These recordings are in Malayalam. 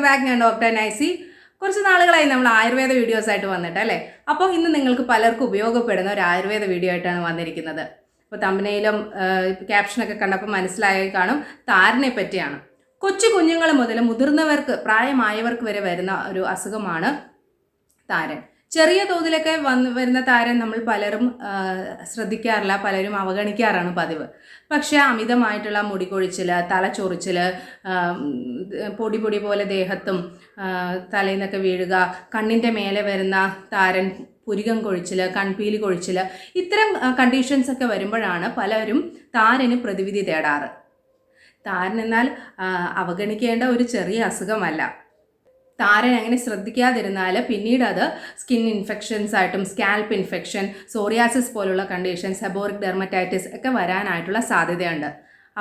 back to Dr. Nicy. കുറച്ച് നാളുകളായി നമ്മൾ ആയുർവേദ വീഡിയോസ് ആയിട്ട് വന്നിട്ട് അല്ലേ. അപ്പോൾ ഇന്ന് നിങ്ങൾക്ക് പലർക്കും ഉപയോഗപ്പെടുന്ന ഒരു ആയുർവേദ വീഡിയോ ആയിട്ടാണ് വന്നിരിക്കുന്നത്. അപ്പോൾ തമ്പനയിലും ക്യാപ്ഷനൊക്കെ കണ്ടപ്പോൾ മനസ്സിലായി കാണും, താരനെ പറ്റിയാണ്. കൊച്ചു കുഞ്ഞുങ്ങൾ മുതൽ മുതിർന്നവർക്ക് പ്രായമായവർക്ക് വരെ വരുന്ന ഒരു അസുഖമാണ് താരൻ. ചെറിയ തോതിലൊക്കെ വരുന്ന താരൻ നമ്മൾ പലരും ശ്രദ്ധിക്കാറില്ല, പലരും അവഗണിക്കാറാണ് പതിവ്. പക്ഷേ അമിതമായിട്ടുള്ള മുടികൊഴിച്ചിൽ, തലച്ചൊറിച്ചിൽ, പൊടി പൊടി പോലെ ദേഹത്തും തലയിൽ നിന്നൊക്കെ വീഴുക, കണ്ണിൻ്റെ മേലെ വരുന്ന താരൻ, പുരികം കൊഴിച്ചിൽ, കൺപീലി കൊഴിച്ചിൽ, ഇത്തരം കണ്ടീഷൻസൊക്കെ വരുമ്പോഴാണ് പലരും താരന് പ്രതിവിധി തേടാറ്. താരൻ എന്നാൽ അവഗണിക്കേണ്ട ഒരു ചെറിയ അസുഖമല്ല. താരൻ അങ്ങനെ ശ്രദ്ധിക്കാതിരുന്നാൽ പിന്നീട് അത് സ്കിൻ ഇൻഫെക്ഷൻസ് ആയിട്ടും സ്കാൽപ്പ് ഇൻഫെക്ഷൻ, സോറിയാസിസ് പോലുള്ള കണ്ടീഷൻസ്, സെബോറിക് ഡെർമറ്റൈറ്റിസ് ഒക്കെ വരാനായിട്ടുള്ള സാധ്യതയുണ്ട്.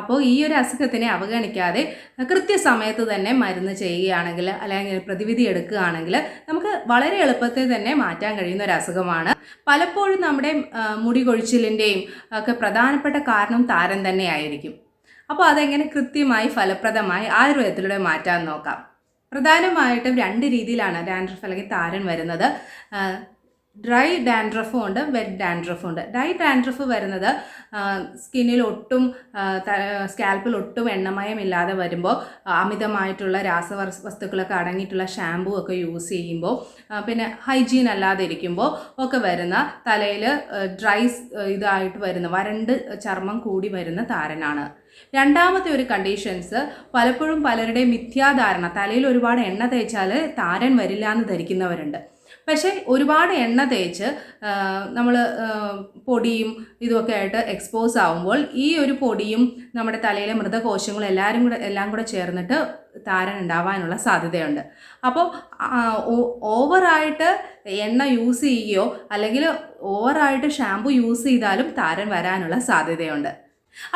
അപ്പോൾ ഈ ഒരു അസുഖത്തിനെ അവഗണിക്കാതെ കൃത്യസമയത്ത് തന്നെ മരുന്ന് ചെയ്യുകയാണെങ്കിൽ അല്ലെങ്കിൽ പ്രതിവിധി എടുക്കുകയാണെങ്കിൽ നമുക്ക് വളരെ എളുപ്പത്തിൽ തന്നെ മാറ്റാൻ കഴിയുന്ന ഒരു അസുഖമാണ്. പലപ്പോഴും നമ്മുടെ മുടി കൊഴിച്ചിലിൻ്റെയും ഒക്കെ പ്രധാനപ്പെട്ട കാരണം താരൻ തന്നെയായിരിക്കും. അപ്പോൾ അതെങ്ങനെ കൃത്യമായി ഫലപ്രദമായി ആയുർവേദത്തിലൂടെ മാറ്റാൻ നോക്കാം. പ്രധാനമായിട്ടും രണ്ട് രീതിയിലാണ് ഡാൻഡ്രഫ് അല്ലെങ്കിൽ താരൻ വരുന്നത്. ഡ്രൈ ഡാൻഡ്രഫും ഉണ്ട്, വെറ്റ് ഡാൻഡ്രഫും ഉണ്ട്. ഡ്രൈ ഡാൻഡ്രഫ് വരുന്നത് സ്കിന്നിൽ ഒട്ടും സ്കാൽപ്പിൽ ഒട്ടും എണ്ണമയമില്ലാതെ വരുമ്പോൾ അമിതമായിട്ടുള്ള രാസവസ്തുക്കളൊക്കെ അടങ്ങിയിട്ടുള്ള ഷാമ്പൂ ഒക്കെ യൂസ് ചെയ്യുമ്പോൾ, പിന്നെ ഹൈജീൻ അല്ലാതെ ഇരിക്കുമ്പോൾ ഒക്കെ വരുന്ന തലയിൽ ഡ്രൈ ഇതായിട്ട് വരുന്ന വരണ്ട് ചർമ്മം കൂടി വരുന്ന താരനാണ്. രണ്ടാമത്തെ ഒരു കണ്ടീഷൻസ് പലപ്പോഴും പലരുടെയും മിഥ്യാധാരണ, തലയിൽ ഒരുപാട് എണ്ണ തേച്ചാൽ താരൻ വരില്ല എന്ന് ധരിക്കുന്നവരുണ്ട്. പക്ഷേ ഒരുപാട് എണ്ണ തേച്ച് നമ്മൾ പൊടിയും ഇതുമൊക്കെ ആയിട്ട് എക്സ്പോസ് ആവുമ്പോൾ ഈ ഒരു പൊടിയും നമ്മുടെ തലയിലെ മൃതകോശങ്ങളും എല്ലാം കൂടെ ചേർന്നിട്ട് താരൻ ഉണ്ടാവാനുള്ള സാധ്യതയുണ്ട്. അപ്പോൾ ഓവറായിട്ട് എണ്ണ യൂസ് ചെയ്യുകയോ അല്ലെങ്കിൽ ഓവറായിട്ട് ഷാമ്പു യൂസ് ചെയ്താലും താരൻ വരാനുള്ള സാധ്യതയുണ്ട്.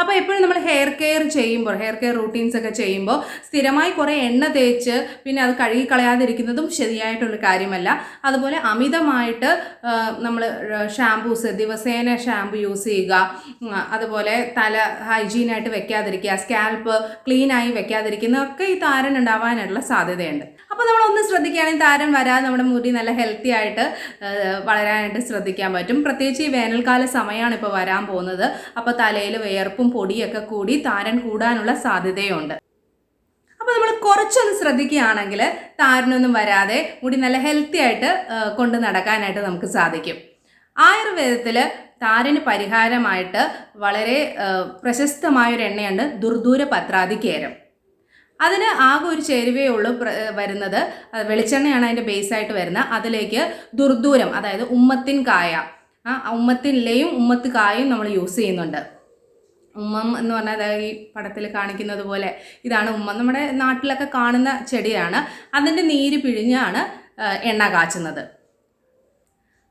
അപ്പോൾ എപ്പോഴും നമ്മൾ ഹെയർ കെയർ റൂട്ടീൻസ് ഒക്കെ ചെയ്യുമ്പോൾ സ്ഥിരമായി കുറേ എണ്ണ തേച്ച് പിന്നെ അത് കഴുകിക്കളയാതിരിക്കുന്നതും ശരിയായിട്ടുള്ള കാര്യമല്ല. അതുപോലെ അമിതമായിട്ട് നമ്മൾ ഷാമ്പൂസ് ദിവസേന ഷാമ്പു യൂസ് ചെയ്യുക, അതുപോലെ തല ഹൈജീനായിട്ട് വെക്കാതിരിക്കുക, സ്കാൽപ്പ് ക്ലീനായി വെക്കാതിരിക്കുന്നതൊക്കെ ഈ താരൻ ഉണ്ടാവാനുള്ള സാധ്യതയുണ്ട്. അപ്പോൾ നമ്മളൊന്ന് ശ്രദ്ധിക്കുകയാണെങ്കിൽ താരൻ വരാതെ നമ്മുടെ മുടി നല്ല ഹെൽത്തി ആയിട്ട് വളരാനായിട്ട് ശ്രദ്ധിക്കാൻ പറ്റും. പ്രത്യേകിച്ച് ഈ വേനൽക്കാല സമയമാണ് ഇപ്പോൾ വരാൻ പോകുന്നത്. അപ്പോൾ തലയിൽ വിയർപ്പും പൊടിയൊക്കെ കൂടി താരൻ കൂടാനുള്ള സാധ്യതയുണ്ട്. അപ്പോൾ നമ്മൾ കുറച്ചൊന്ന് ശ്രദ്ധിക്കുകയാണെങ്കിൽ താരനൊന്നും വരാതെ മുടി നല്ല ഹെൽത്തി ആയിട്ട് കൊണ്ട് നടക്കാനായിട്ട് നമുക്ക് സാധിക്കും. ആയുർവേദത്തിൽ താരന് പരിഹാരമായിട്ട് വളരെ പ്രശസ്തമായൊരു എണ്ണയുണ്ട്, ദുർധൂരപത്രാദി കേരം. അതിന് ആകെ ഒരു ചേരുവയേ ഉള്ളൂ വരുന്നത്, വെളിച്ചെണ്ണയാണ് അതിൻ്റെ ബേസായിട്ട് വരുന്നത്. അതിലേക്ക് ദുർധൂരം, അതായത് ഉമ്മത്തിൻ കായ, ഉമ്മത്തിൻ്റെയും ഉമ്മത്ത് കായും നമ്മൾ യൂസ് ചെയ്യുന്നുണ്ട്. ഉമ്മം എന്ന് പറഞ്ഞാൽ ഈ പടത്തിൽ കാണിക്കുന്നത് പോലെ ഇതാണ് ഉമ്മം. നമ്മുടെ നാട്ടിലൊക്കെ കാണുന്ന ചെടിയാണ്. അതിൻ്റെ നീര് പിഴിഞ്ഞാണ് എണ്ണ കാച്ചുന്നത്.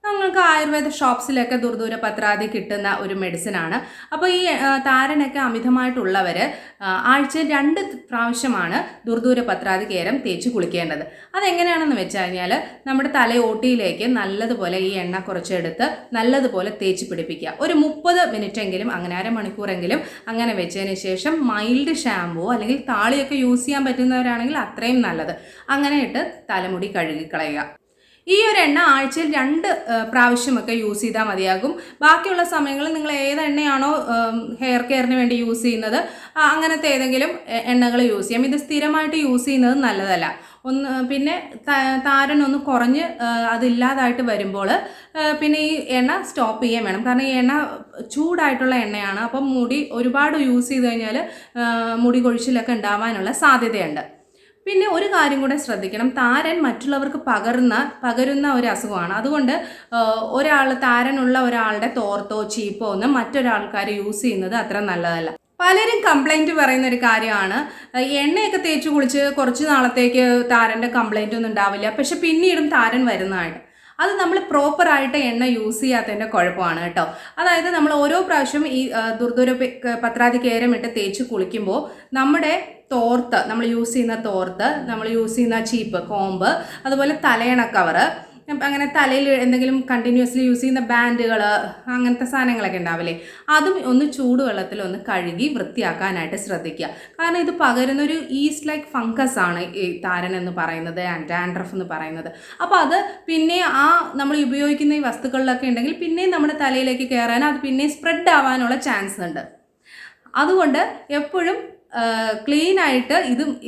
നിങ്ങൾക്ക് ആയുർവേദ ഷോപ്സിലൊക്കെ ദുർധൂരപത്രാദി കിട്ടുന്ന ഒരു മെഡിസിനാണ്. അപ്പോൾ ഈ താരനൊക്കെ അമിതമായിട്ടുള്ളവർ ആഴ്ചയിൽ 2 പ്രാവശ്യമാണ് ദുർധൂരപത്രാദി കേരം തേച്ച് കുളിക്കേണ്ടത്. അതെങ്ങനെയാണെന്ന് വെച്ച് കഴിഞ്ഞാൽ നമ്മുടെ തലയോട്ടിയിലേക്ക് നല്ലതുപോലെ ഈ എണ്ണ കുറച്ചെടുത്ത് നല്ലതുപോലെ തേച്ച് പിടിപ്പിക്കുക. ഒരു 30 മിനിറ്റെങ്കിലും, അങ്ങനെ അരമണിക്കൂറെങ്കിലും അങ്ങനെ വെച്ചതിന് ശേഷം മൈൽഡ് ഷാമ്പൂ അല്ലെങ്കിൽ താളിയൊക്കെ യൂസ് ചെയ്യാൻ പറ്റുന്നവരാണെങ്കിൽ അത്രയും നല്ലത്. അങ്ങനെ ഇട്ട് തലമുടി കഴുകിക്കളയുക. ഈ ഒരു എണ്ണ ആഴ്ചയിൽ 2 പ്രാവശ്യമൊക്കെ യൂസ് ചെയ്താൽ മതിയാകും. ബാക്കിയുള്ള സമയങ്ങളിൽ നിങ്ങൾ ഏത് എണ്ണയാണോ ഹെയർ കെയറിന് വേണ്ടി യൂസ് ചെയ്യുന്നത് അങ്ങനത്തെ ഏതെങ്കിലും എണ്ണകൾ യൂസ് ചെയ്യാം. ഇത് സ്ഥിരമായിട്ട് യൂസ് ചെയ്യുന്നത് നല്ലതല്ല. പിന്നെ താരനൊന്ന് കുറഞ്ഞ് അതില്ലാതായിട്ട് വരുമ്പോൾ പിന്നെ ഈ എണ്ണ സ്റ്റോപ്പ് ചെയ്യാൻ വേണം. കാരണം ഈ എണ്ണ ചൂടായിട്ടുള്ള എണ്ണയാണ്. അപ്പം മുടി ഒരുപാട് യൂസ് ചെയ്ത് കഴിഞ്ഞാൽ മുടി കൊഴിച്ചിലൊക്കെ ഉണ്ടാവാനുള്ള സാധ്യതയുണ്ട്. പിന്നെ ഒരു കാര്യം കൂടെ ശ്രദ്ധിക്കണം, താരൻ മറ്റുള്ളവർക്ക് പകരുന്ന ഒരു അസുഖമാണ്. അതുകൊണ്ട് താരനുള്ള ഒരാളുടെ തോർത്തോ ചീപ്പോ ഒന്നും മറ്റൊരാൾക്കാർ യൂസ് ചെയ്യുന്നത് അത്ര നല്ലതല്ല. പലരും കംപ്ലൈൻറ്റ് പറയുന്ന ഒരു കാര്യമാണ്, എണ്ണയൊക്കെ തേച്ച് കുളിച്ച് കുറച്ച് നാളത്തേക്ക് താരൻ്റെ കംപ്ലൈൻ്റ് ഒന്നും ഉണ്ടാവില്ല, പക്ഷെ പിന്നീടും താരൻ വരുന്നതായിട്ട്. അത് നമ്മൾ പ്രോപ്പറായിട്ട് എണ്ണ യൂസ് ചെയ്യാത്തതിൻ്റെ കുഴപ്പമാണ് കേട്ടോ. അതായത് നമ്മൾ ഓരോ പ്രാവശ്യം ഈ ദുർധൂരപത്രാദി കേരം ഇട്ട് തേച്ച് കുളിക്കുമ്പോൾ നമ്മുടെ തോർത്ത്, നമ്മൾ യൂസ് ചെയ്യുന്ന ചീപ്പ്, കോമ്പ്, അതുപോലെ തലയണ കവറ്, അങ്ങനെ തലയിൽ എന്തെങ്കിലും കണ്ടിന്യൂസ്ലി യൂസ് ചെയ്യുന്ന ബാൻഡുകൾ അങ്ങനത്തെ സാധനങ്ങളൊക്കെ ഉണ്ടാവില്ലേ, അതും ഒന്ന് ചൂടുവെള്ളത്തിൽ ഒന്ന് കഴുകി വൃത്തിയാക്കാനായിട്ട് ശ്രദ്ധിക്കുക. കാരണം ഇത് പകരുന്നൊരു ഈസ്റ്റ് ലൈക്ക് ഫംഗസ് ആണ് ഈ താരൻ എന്ന് പറയുന്നത്, ഡാൻഡ്രഫ് എന്ന് പറയുന്നത്. അപ്പോൾ അത് പിന്നെ നമ്മൾ ഉപയോഗിക്കുന്ന ഈ വസ്തുക്കളിലൊക്കെ ഉണ്ടെങ്കിൽ പിന്നെയും നമ്മുടെ തലയിലേക്ക് കയറാൻ അത് പിന്നെയും സ്പ്രെഡ് ആവാനുള്ള ചാൻസ് ഉണ്ട്. അതുകൊണ്ട് എപ്പോഴും ക്ലീൻ ആയിട്ട്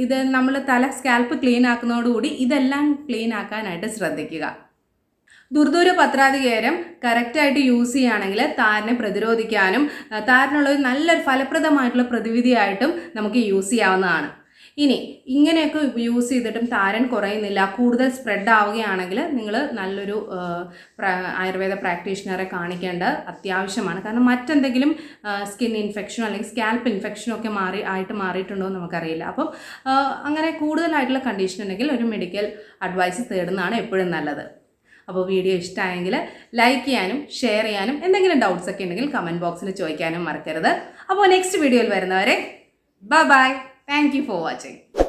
ഇത് നമ്മൾ സ്കാൽപ്പ് ക്ലീൻ ആക്കുന്നതോടുകൂടി ഇതെല്ലാം ക്ലീൻ ആക്കാനായിട്ട് ശ്രദ്ധിക്കുക. ദുർധൂരപത്രാതി കേരം കറക്റ്റായിട്ട് യൂസ് ചെയ്യുകയാണെങ്കിൽ താരനെ പ്രതിരോധിക്കാനും താരനുള്ള ഒരു നല്ലൊരു ഫലപ്രദമായിട്ടുള്ള പ്രതിവിധിയായിട്ടും നമുക്ക് യൂസ് ചെയ്യാവുന്നതാണ്. ഇനി ഇങ്ങനെയൊക്കെ യൂസ് ചെയ്തിട്ടും താരൻ കുറയുന്നില്ല, കൂടുതൽ സ്പ്രെഡ് ആവുകയാണെങ്കിൽ നിങ്ങൾ നല്ലൊരു ആയുർവേദ പ്രാക്ടീഷണറെ കാണിക്കേണ്ടത് അത്യാവശ്യമാണ്. കാരണം മറ്റെന്തെങ്കിലും സ്കിൻ ഇൻഫെക്ഷനോ അല്ലെങ്കിൽ സ്കാൽപ്പ് ഇൻഫെക്ഷനോ ഒക്കെ മാറിയിട്ടുണ്ടോ എന്ന് നമുക്കറിയില്ല. അപ്പം അങ്ങനെ കൂടുതലായിട്ടുള്ള കണ്ടീഷൻ ഉണ്ടെങ്കിൽ ഒരു മെഡിക്കൽ അഡ്വൈസ് തേടുന്നതാണ് എപ്പോഴും നല്ലത്. അപ്പോൾ വീഡിയോ ഇഷ്ടമായെങ്കിൽ ലൈക്ക് ചെയ്യാനും ഷെയർ ചെയ്യാനും എന്തെങ്കിലും ഡൗട്ട്സ് ഒക്കെ ഉണ്ടെങ്കിൽ കമൻറ്റ് ബോക്സിൽ ചോദിക്കാനും മറക്കരുത്. അപ്പോൾ നെക്സ്റ്റ് വീഡിയോയിൽ വരുന്നവരെ by. Thank you for watching.